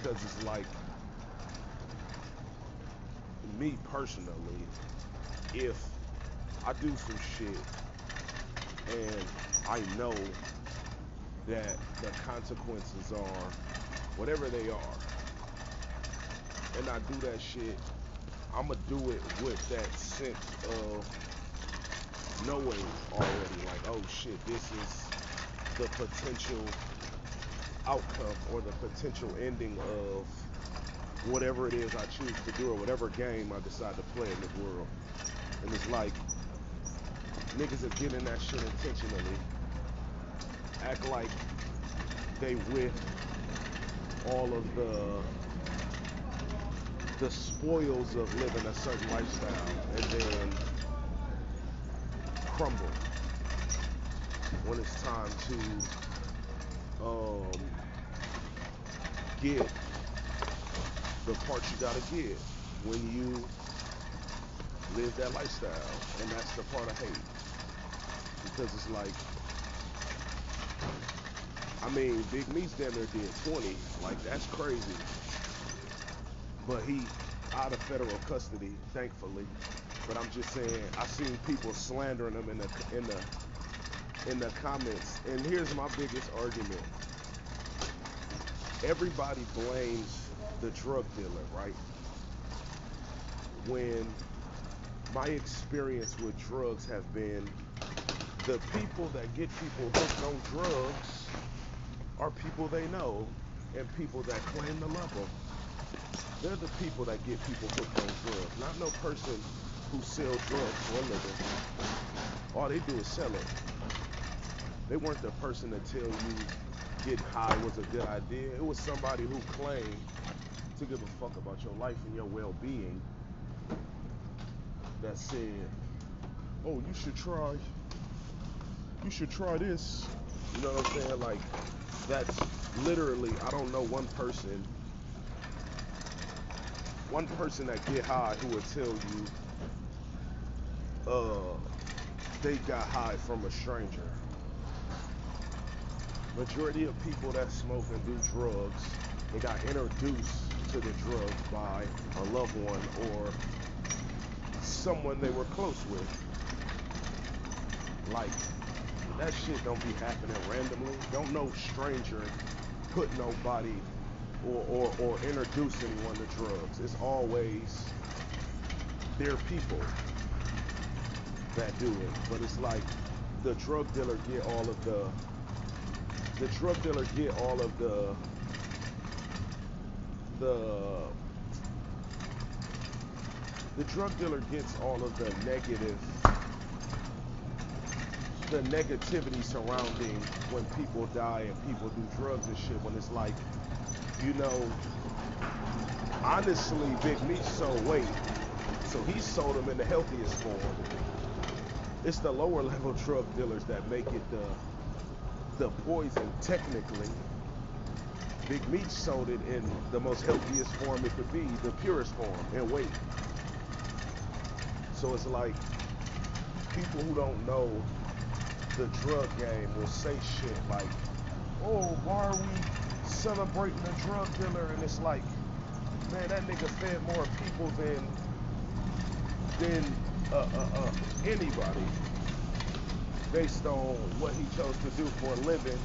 because it's like, me personally, if I do some shit and I know that the consequences are whatever they are, and I do that shit, I'ma do it with that sense of knowing already, like, oh shit, this is the potential outcome or the potential ending of whatever it is I choose to do or whatever game I decide to play in this world. And it's like, niggas that get in that shit intentionally act like they with all of the spoils of living a certain lifestyle and then crumble when it's time to get the parts you gotta get when you live that lifestyle. And that's the part I hate. Because it's like, I mean, Big Meats damn near did 20. Like, that's crazy. But he out of federal custody, thankfully. But I'm just saying, I seen people slandering him in the comments. And here's my biggest argument. Everybody blames the drug dealer, right? When my experience with drugs have been, the people that get people hooked on drugs are people they know and people that claim to love them. They're the people that get people hooked on drugs, not no person who sells drugs for a living. All they do is sell it. They weren't the person to tell you getting high was a good idea. It was somebody who claimed to give a fuck about your life and your well-being that said, "Oh, you should try this." You know what I'm saying? Like, that's literally, I don't know one person that get high who would tell you uh they got high from a stranger. Majority of people that smoke and do drugs, they got introduced to the drugs by a loved one or someone they were close with. Like, that shit don't be happening randomly. Don't no stranger put nobody or introduce anyone to drugs. It's always their people that do it. But it's like, the drug dealer get all of the drug dealer get all of the the drug dealer gets all of the negativity surrounding when people die and people do drugs and shit, when it's like, you know, honestly, Big Meat sold weight, so he sold them in the healthiest form. It's the lower level drug dealers that make it the poison technically. Big Meat sold it in the most healthiest form it could be, the purest form, and weight. So it's like, people who don't know the drug game will say shit like, "Oh, why are we celebrating a drug dealer?" And it's like, man, that nigga fed more people than anybody, based on what he chose to do for a living,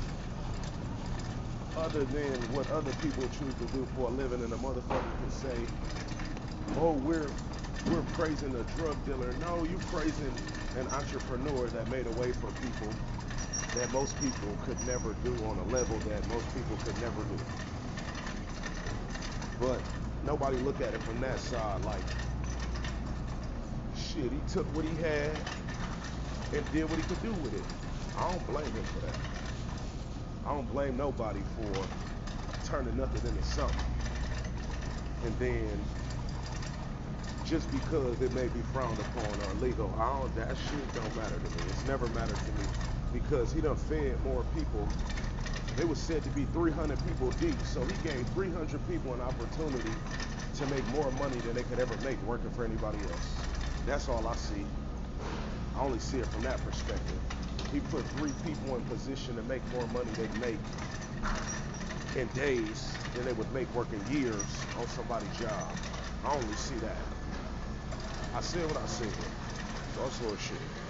other than what other people choose to do for a living. And a motherfucker can say, "Oh, we're praising a drug dealer." No, you praising an entrepreneur that made a way for people that most people could never do on a level that most people could never do. But nobody look at it from that side like, shit, he took what he had and did what he could do with it. I don't blame him for that. I don't blame nobody for turning nothing into something. And then, just because it may be frowned upon or illegal, that shit don't matter to me. It's never mattered to me, because he done fed more people. They was said to be 300 people deep, so he gave 300 people an opportunity to make more money than they could ever make working for anybody else. That's all I see. I only see it from that perspective. He put 3 people in position to make more money they make in days than they would make working years on somebody's job. I only see that. I said what I said. So that's little shit.